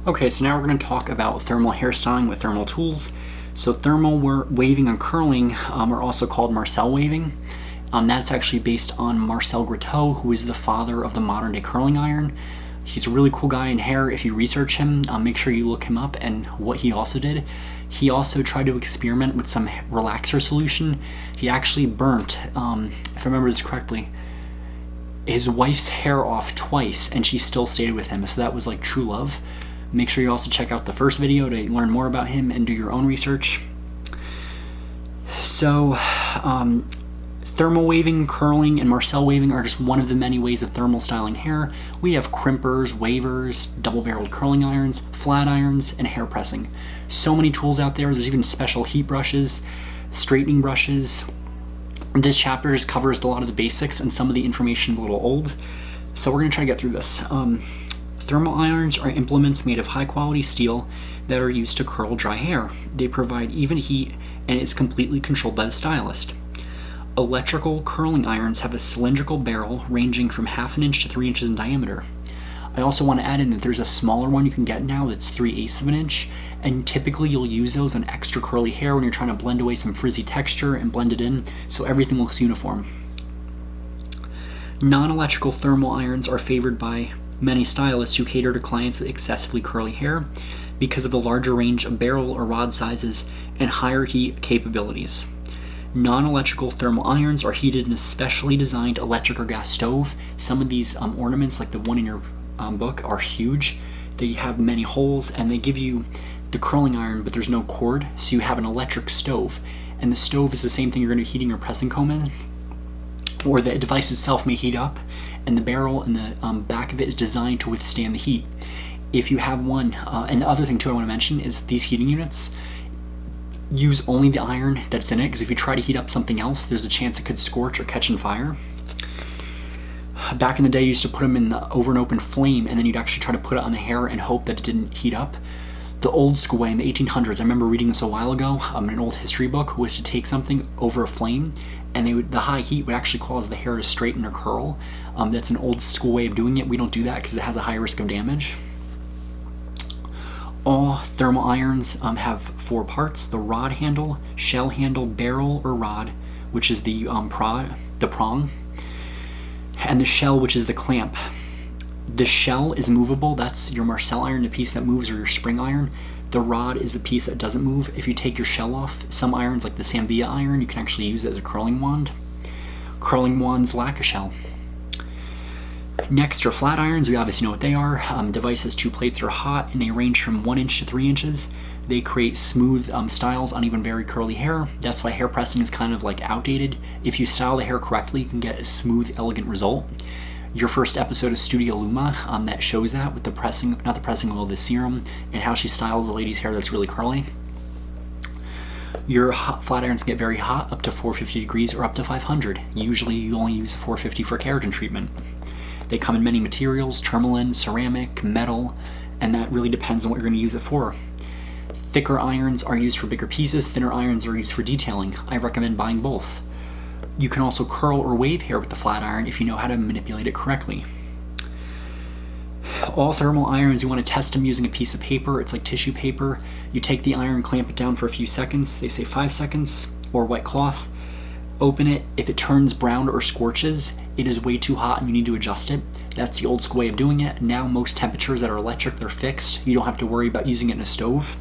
Okay, so now we're going to talk about thermal hairstyling with thermal tools. So thermal waving and curling are also called Marcel waving. That's actually based on Marcel, who is the father of the modern day curling iron. He's a really cool guy in hair. If you research him, make sure you look him up. And what he also did, he also tried to experiment with some relaxer solution. He actually burnt, if I remember this correctly, his wife's hair off twice, and she still stayed with him. So that was like true love. Make sure you also check out the first video to learn more about him and do your own research. So, thermal waving, curling, and Marcel waving are just one of the many ways of thermal styling hair. We have crimpers, wavers, double-barreled curling irons, flat irons, and hair pressing. So many tools out there. There's even special heat brushes, straightening brushes. This chapter just covers a lot of the basics, and some of the information is a little old. So we're going to try to get through this. Thermal irons are implements made of high-quality steel that are used to curl dry hair. They provide even heat, and it's completely controlled by the stylist. Electrical curling irons have a cylindrical barrel ranging from 1/2 inch to 3 inches in diameter. I also want to add in that there's a smaller one you can get now that's 3/8 of an inch, and typically you'll use those on extra curly hair when you're trying to blend away some frizzy texture and blend it in so everything looks uniform. Non-electrical thermal irons are favored by many stylists who cater to clients with excessively curly hair because of the larger range of barrel or rod sizes and higher heat capabilities. Non-electrical thermal irons are heated in a specially designed electric or gas stove. Some of these ornaments, like the one in your book, are huge. They have many holes, and they give you the curling iron, but there's no cord, so you have an electric stove. And the stove is the same thing you're going to be heating your pressing comb in, or the device itself may heat up, and the barrel and the back of it is designed to withstand the heat. If you have one, and the other thing too I want to mention is these heating units use only the iron that's in it, because if you try to heat up something else, there's a chance it could scorch or catch on fire. Back in the day, you used to put them in over an open flame, and then you'd actually try to put it on the hair and hope that it didn't heat up. The old school way in the 1800s, I remember reading this a while ago in an old history book, was to take something over a flame, and the high heat would actually cause the hair to straighten or curl. That's an old school way of doing it. We don't do that because it has a high risk of damage. All thermal irons have 4 parts: the rod handle, shell handle, barrel or rod, which is the prong, and the shell, which is the clamp. The shell is movable. That's your Marcel iron, the piece that moves, or your spring iron. The rod is the piece that doesn't move. If you take your shell off, some irons, like the Samvia iron, you can actually use it as a curling wand. Curling wands lack a shell. Next are flat irons. We obviously know what they are. Device has 2 plates that are hot, and they range from 1 inch to 3 inches. They create smooth styles on even very curly hair. That's why hair pressing is kind of like outdated. If you style the hair correctly, you can get a smooth, elegant result. Your first episode of Studio Luma that shows that with the pressing, not the pressing oil, the serum, and how she styles the lady's hair that's really curly. Your flat irons get very hot, up to 450 degrees or up to 500. Usually you only use 450 for keratin treatment. They come in many materials: tourmaline, ceramic, metal, and that really depends on what you're going to use it for. Thicker irons are used for bigger pieces, thinner irons are used for detailing. I recommend buying both. You can also curl or wave hair with the flat iron if you know how to manipulate it correctly. All thermal irons, you want to test them using a piece of paper. It's like tissue paper. You take the iron, clamp it down for a few seconds, they say 5 seconds, or white cloth. Open it. If it turns brown or scorches, it is way too hot and you need to adjust it. That's the old school way of doing it. Now most temperatures that are electric, they're fixed. You don't have to worry about using it in a stove.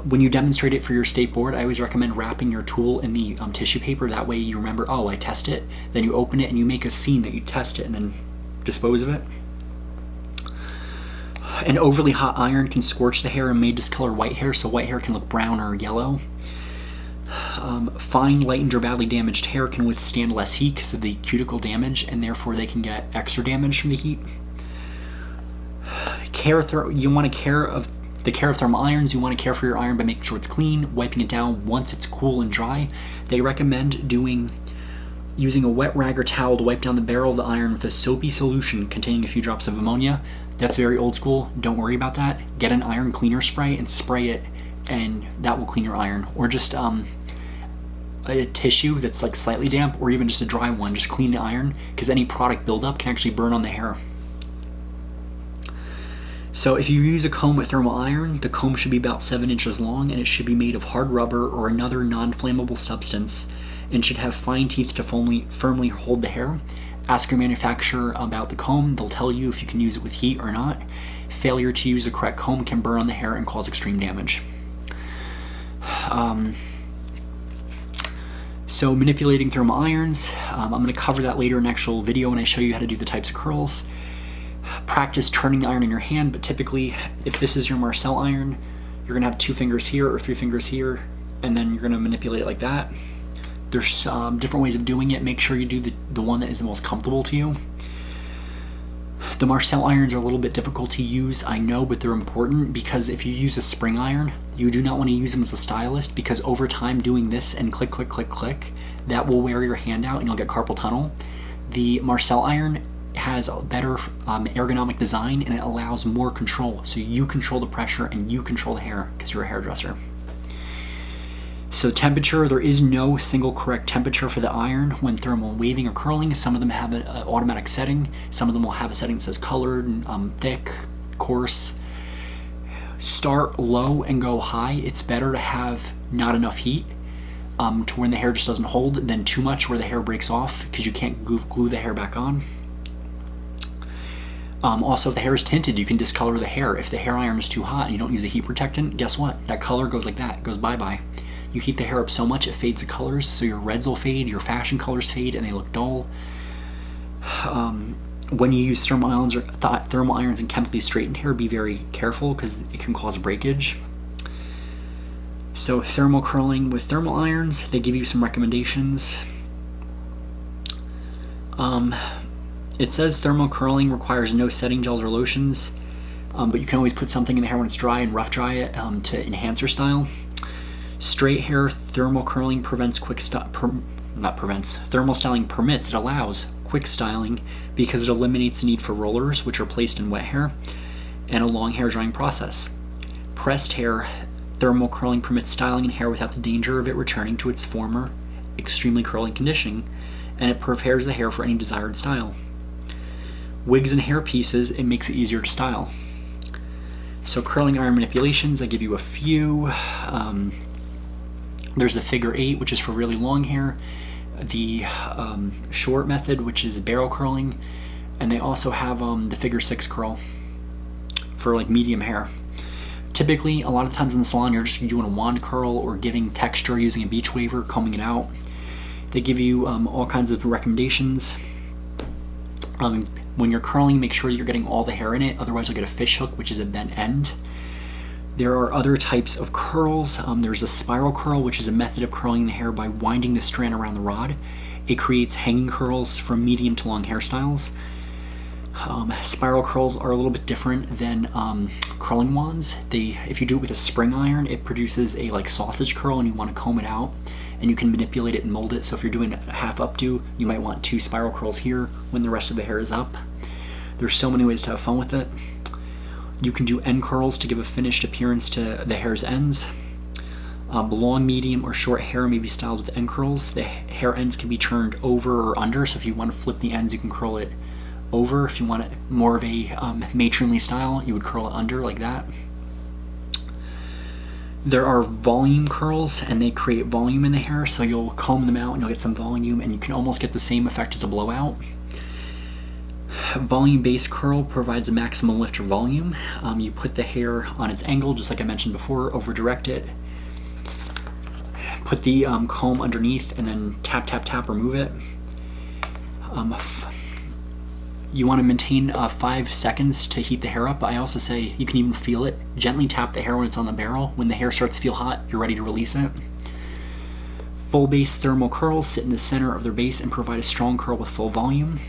When you demonstrate it for your state board, I always recommend wrapping your tool in the tissue paper. That way you remember, oh, I test it. Then you open it and you make a scene that you test it and then dispose of it. An overly hot iron can scorch the hair and may discolor white hair, so white hair can look brown or yellow. Fine, lightened, or badly damaged hair can withstand less heat because of the cuticle damage, and therefore they can get extra damage from the heat. You want to care of thermal irons. You want to care for your iron by making sure it's clean, wiping it down once it's cool and dry. They recommend using a wet rag or towel to wipe down the barrel of the iron with a soapy solution containing a few drops of ammonia. That's very old school. Don't worry about that. Get an iron cleaner spray and spray it, and that will clean your iron. Or just a tissue that's like slightly damp, or even just a dry one. Just clean the iron, because any product buildup can actually burn on the hair. So if you use a comb with thermal iron, the comb should be about 7 inches long, and it should be made of hard rubber or another non-flammable substance, and should have fine teeth to firmly hold the hair. Ask your manufacturer about the comb. They'll tell you if you can use it with heat or not. Failure to use the correct comb can burn on the hair and cause extreme damage. So manipulating thermal irons, I'm going to cover that later in an actual video when I show you how to do the types of curls. Practice turning the iron in your hand, but typically if this is your Marcel iron, you're going to have 2 fingers here or 3 fingers here, and then you're going to manipulate it like that. There's different ways of doing it. Make sure you do the one that is the most comfortable to you. The Marcel irons are a little bit difficult to use, I know, but they're important because if you use a spring iron, you do not want to use them as a stylist, because over time doing this and click, click, click, click, that will wear your hand out and you'll get carpal tunnel. The Marcel iron has a better ergonomic design, and it allows more control. So you control the pressure and you control the hair because you're a hairdresser. So temperature, there is no single correct temperature for the iron when thermal waving or curling. Some of them have an automatic setting. Some of them will have a setting that says colored, thick, coarse. Start low and go high. It's better to have not enough heat to when the hair just doesn't hold than too much where the hair breaks off because you can't glue the hair back on. Also, if the hair is tinted, you can discolor the hair. If the hair iron is too hot and you don't use a heat protectant, guess what? That color goes like that. It goes bye-bye. You heat the hair up so much it fades the colors, so your reds will fade, your fashion colors fade, and they look dull. When you use thermal irons and chemically straightened hair, be very careful because it can cause breakage. So thermal curling with thermal irons, they give you some recommendations. It says thermal curling requires no setting gels or lotions, but you can always put something in the hair when it's dry and rough dry it to enhance your style. Straight hair thermal curling thermal styling permits, it allows quick styling because it eliminates the need for rollers, which are placed in wet hair, and a long hair drying process. Pressed hair thermal curling permits styling in hair without the danger of it returning to its former extremely curling condition, and it prepares the hair for any desired style. Wigs and hair pieces, it makes it easier to style. So curling iron manipulations, I give you a few. There's the figure 8, which is for really long hair, the short method, which is barrel curling, and they also have the figure 6 curl for like medium hair. Typically, a lot of times in the salon, you're just doing a wand curl or giving texture using a beach waver, combing it out. They give you all kinds of recommendations. When you're curling, make sure you're getting all the hair in it, otherwise you'll get a fish hook, which is a bent end. There are other types of curls. There's a spiral curl, which is a method of curling the hair by winding the strand around the rod. It creates hanging curls for medium to long hairstyles. Spiral curls are a little bit different than curling wands. If you do it with a spring iron, it produces a like sausage curl, and you want to comb it out, and you can manipulate it and mold it. So if you're doing a half updo, you might want 2 spiral curls here when the rest of the hair is up. There's so many ways to have fun with it. You can do end curls to give a finished appearance to the hair's ends. Long, medium, or short hair may be styled with end curls. The hair ends can be turned over or under, so if you want to flip the ends, you can curl it over. If you want it more of a matronly style, you would curl it under like that. There are volume curls, and they create volume in the hair, so you'll comb them out and you'll get some volume, and you can almost get the same effect as a blowout. Volume-based curl provides a maximum lift or volume. You put the hair on its angle, just like I mentioned before, over-direct it, put the comb underneath, and then tap, tap, tap, remove it. You want to maintain 5 seconds to heat the hair up. I also say you can even feel it. Gently tap the hair when it's on the barrel. When the hair starts to feel hot, you're ready to release it. Full base thermal curls sit in the center of their base and provide a strong curl with full volume.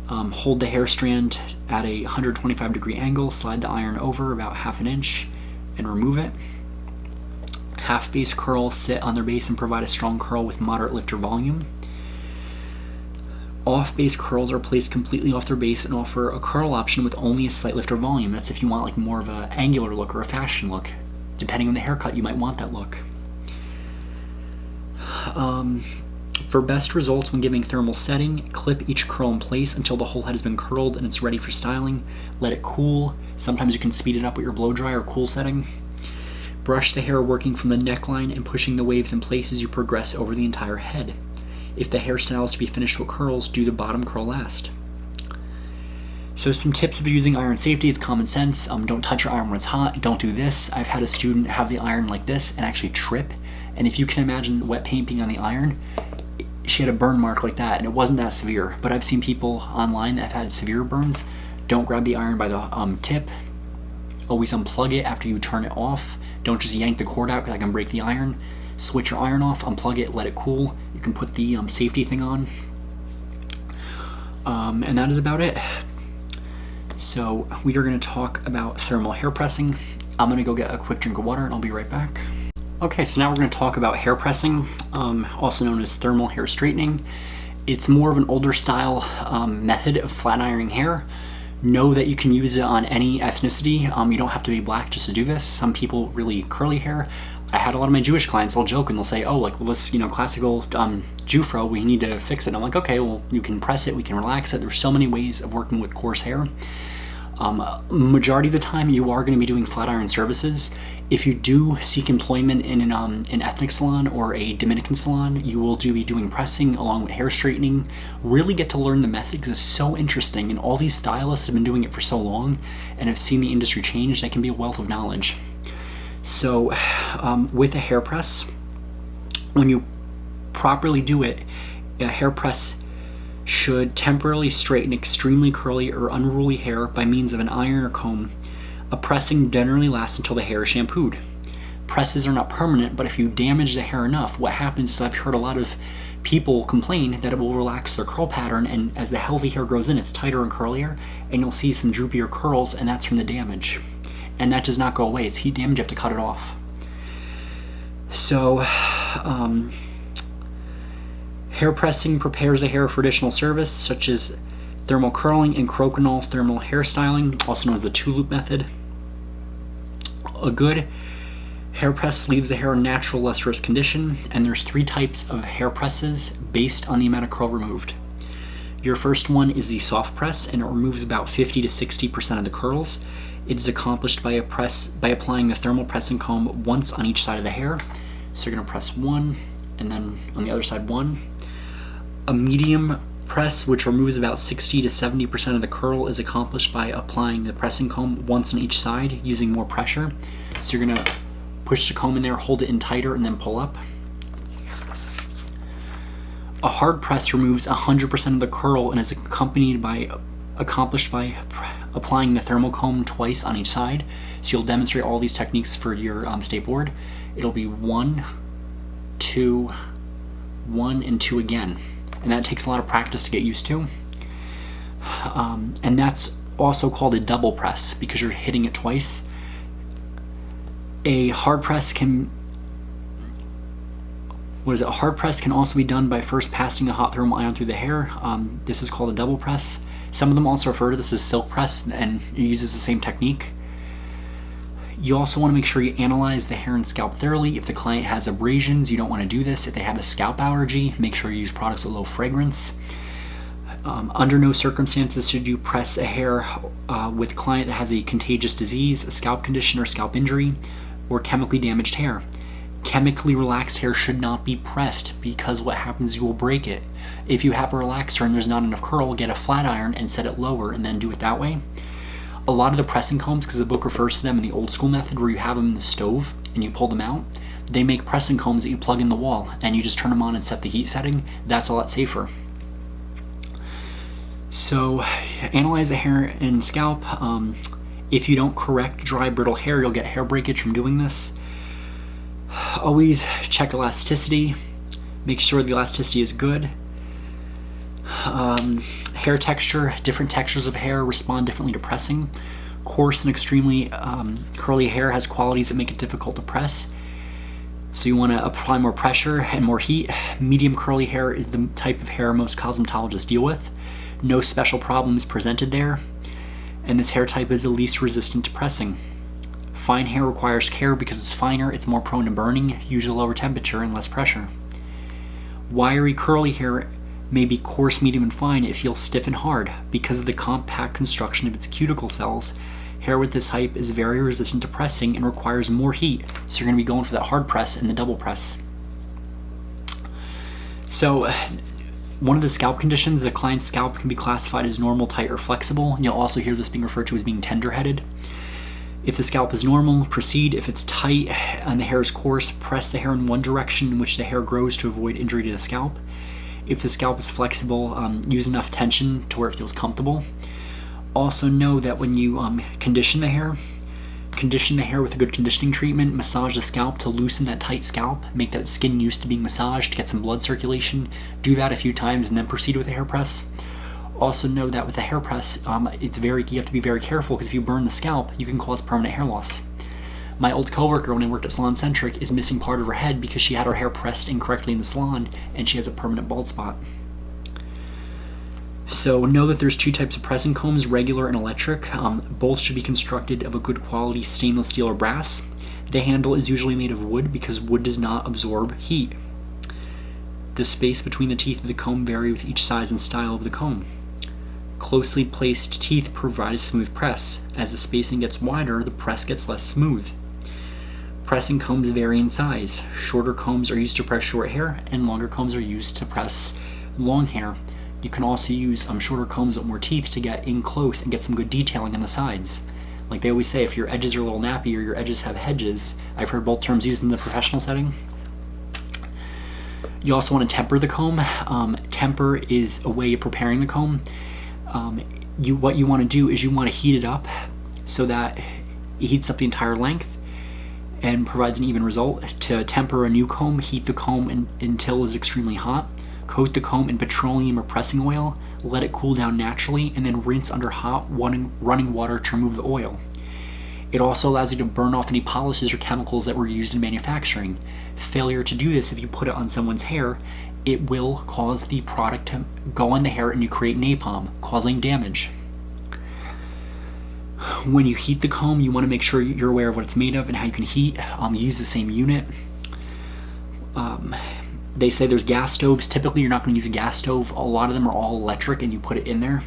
Hold the hair strand at a 125-degree angle, slide the iron over about 1/2 inch, and remove it. Half base curls sit on their base and provide a strong curl with moderate lift or volume. Off base curls are placed completely off their base and offer a curl option with only a slight lift or volume. That's if you want like more of an angular look or a fashion look. Depending on the haircut, you might want that look. For best results when giving thermal setting, clip each curl in place until the whole head has been curled and it's ready for styling. Let it cool. Sometimes you can speed it up with your blow dry or cool setting. Brush the hair working from the neckline and pushing the waves in place as you progress over the entire head. If the hairstyle is to be finished with curls, do the bottom curl last. So some tips of using iron safety. It's common sense. Don't touch your iron when it's hot. Don't do this. I've had a student have the iron like this and actually trip. And if you can imagine wet paint being on the iron, she had a burn mark like that, and it wasn't that severe. But I've seen people online that have had severe burns. Don't grab the iron by the tip. Always unplug it after you turn it off. Don't just yank the cord out because that can break the iron. Switch your iron off, unplug it, let it cool. You can put the safety thing on. And that is about it. So we are going to talk about thermal hair pressing. I'm going to go get a quick drink of water and I'll be right back. Okay, so now we're going to talk about hair pressing, also known as thermal hair straightening. It's more of an older style method of flat ironing hair. Know that you can use it on any ethnicity. You don't have to be black just to do this. Some people really curly hair. I had a lot of my Jewish clients, they'll joke and they'll say, oh, like, well, this, classical Jufro, we need to fix it. And I'm like, okay, well, you can press it, we can relax it. There's so many ways of working with coarse hair. Majority of the time, you are going to be doing flat iron services. If you do seek employment in an ethnic salon or a Dominican salon, you will be doing pressing along with hair straightening. Really get to learn the method because it's so interesting, and all these stylists have been doing it for so long and have seen the industry change. They can be a wealth of knowledge. So with a hair press, when you properly do it, a hair press should temporarily straighten extremely curly or unruly hair by means of an iron or comb. A pressing generally lasts until the hair is shampooed. Presses are not permanent, but if you damage the hair enough, what happens is I've heard a lot of people complain that it will relax their curl pattern, and as the healthy hair grows in, it's tighter and curlier, and you'll see some droopier curls, and that's from the damage. And that does not go away. It's heat damage, you have to cut it off. So, hair pressing prepares the hair for additional service, such as thermal curling and crokinole thermal hairstyling, also known as the two-loop method. A good hair press leaves the hair in natural, lustrous condition, and there's 3 types of hair presses based on the amount of curl removed. Your first one is the soft press, and it removes about 50 to 60% of the curls. It is accomplished by applying the thermal pressing comb once on each side of the hair. So you're going to press 1, and then on the other side 1. A medium press, which removes about 60 to 70% of the curl, is accomplished by applying the pressing comb once on each side using more pressure. So you're going to push the comb in there, hold it in tighter, and then pull up. A hard press removes 100% of the curl and is accomplished by applying the thermal comb twice on each side. So you'll demonstrate all these techniques for your state board. It'll be 1, 2, 1, and 2 again. And that takes a lot of practice to get used to. And that's also called a double press because you're hitting it twice. A hard press can also be done by first passing a hot thermal iron through the hair. This is called a double press. Some of them also refer to this as silk press, and it uses the same technique. You also want to make sure you analyze the hair and scalp thoroughly. If the client has abrasions, you don't want to do this. If they have a scalp allergy, make sure you use products with low fragrance. Under no circumstances should you press a hair with a client that has a contagious disease, a scalp condition, or scalp injury, or chemically damaged hair. Chemically relaxed hair should not be pressed because what happens, you will break it. If you have a relaxer and there's not enough curl, get a flat iron and set it lower and then do it that way. A lot of the pressing combs, because the book refers to them in the old school method where you have them in the stove and you pull them out, they make pressing combs that you plug in the wall and you just turn them on and set the heat setting. That's a lot safer. So analyze the hair and scalp. If you don't correct dry, brittle hair, you'll get hair breakage from doing this. Always check elasticity. Make sure the elasticity is good. Hair texture, different textures of hair respond differently to pressing. Coarse and extremely curly hair has qualities that make it difficult to press. So you want to apply more pressure and more heat. Medium curly hair is the type of hair most cosmetologists deal with. No special problems presented there. And this hair type is the least resistant to pressing. Fine hair requires care because it's finer, it's more prone to burning, usually lower temperature and less pressure. Wiry curly hair may be coarse, medium, and fine. It feels stiff and hard because of the compact construction of its cuticle cells. Hair with this type is very resistant to pressing and requires more heat, so you're going to be going for that hard press and the double press. So one of the scalp conditions, the client's scalp can be classified as normal, tight, or flexible, and you'll also hear this being referred to as being tender-headed. If the scalp is normal, proceed. If it's tight and the hair is coarse, press the hair in one direction in which the hair grows to avoid injury to the scalp. If the scalp is flexible, use enough tension to where it feels comfortable. Also know that when you condition the hair with a good conditioning treatment, massage the scalp to loosen that tight scalp, make that skin used to being massaged to get some blood circulation. Do that a few times and then proceed with a hair press. Also know that with a hair press, you have to be very careful, because if you burn the scalp, you can cause permanent hair loss. My old coworker, when I worked at Salon Centric, is missing part of her head because she had her hair pressed incorrectly in the salon, and she has a permanent bald spot. So know that there's two types of pressing combs, regular and electric. Both should be constructed of a good quality stainless steel or brass. The handle is usually made of wood because wood does not absorb heat. The space between the teeth of the comb vary with each size and style of the comb. Closely placed teeth provide a smooth press. As the spacing gets wider, the press gets less smooth. Pressing combs vary in size. Shorter combs are used to press short hair, and longer combs are used to press long hair. You can also use shorter combs with more teeth to get in close and get some good detailing on the sides. Like they always say, if your edges are a little nappy or your edges have hedges, I've heard both terms used in the professional setting. You also want to temper the comb. Temper is a way of preparing the comb. What you want to do is you want to heat it up so that it heats up the entire length and provides an even result. To temper a new comb, heat the comb until it is extremely hot. Coat the comb in petroleum or pressing oil, let it cool down naturally, and then rinse under hot running water to remove the oil. It also allows you to burn off any polishes or chemicals that were used in manufacturing. Failure to do this, if you put it on someone's hair, it will cause the product to go on the hair and you create napalm, causing damage. When you heat the comb, you want to make sure you're aware of what it's made of and how you can heat. Use the same unit. They say there's gas stoves. Typically, you're not going to use a gas stove. A lot of them are all electric, and you put it in there.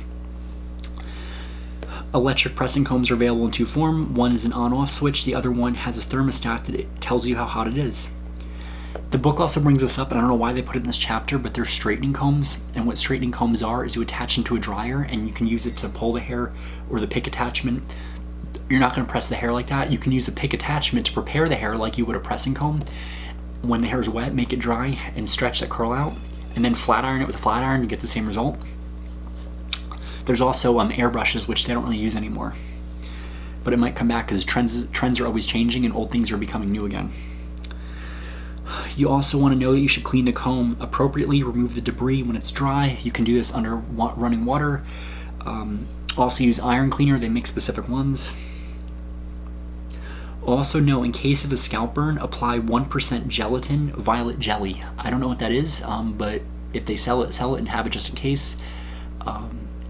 Electric pressing combs are available in two forms. One is an on-off switch. The other one has a thermostat that it tells you how hot it is. The book also brings this up, and I don't know why they put it in this chapter, but they're straightening combs. And what straightening combs are is you attach them to a dryer, and you can use it to pull the hair or the pick attachment. You're not going to press the hair like that. You can use the pick attachment to prepare the hair like you would a pressing comb. When the hair is wet, make it dry and stretch that curl out, and then flat iron it with a flat iron to get the same result. There's also airbrushes, which they don't really use anymore, but it might come back because trends are always changing and old things are becoming new again. You also want to know that you should clean the comb appropriately, remove the debris when it's dry. You can do this under running water. Also use iron cleaner, they make specific ones. Also know, in case of a scalp burn, apply 1% gelatin violet jelly. I don't know what that is, but if they sell it and have it just in case.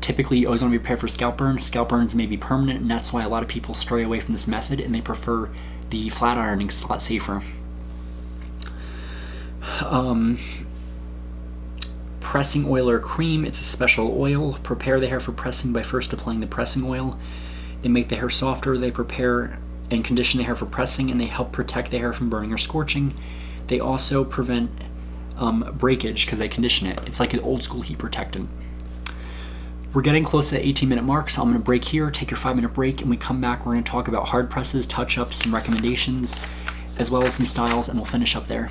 Typically, you always want to be prepared for scalp burns. Scalp burns may be permanent, and that's why a lot of people stray away from this method, and they prefer the flat ironing. It's a lot safer. Pressing oil or cream, it's a special oil. Prepare the hair for pressing by first applying the pressing oil. They make the hair softer. They prepare and condition the hair for pressing, and they help protect the hair from burning or scorching. They also prevent breakage because they condition it. It's like an old school heat protectant. We're getting close to the 18-minute mark, so I'm going to break here, take your 5-minute break, and we come back, we're going to talk about hard presses, touch-ups, some recommendations, as well as some styles, and we'll finish up there.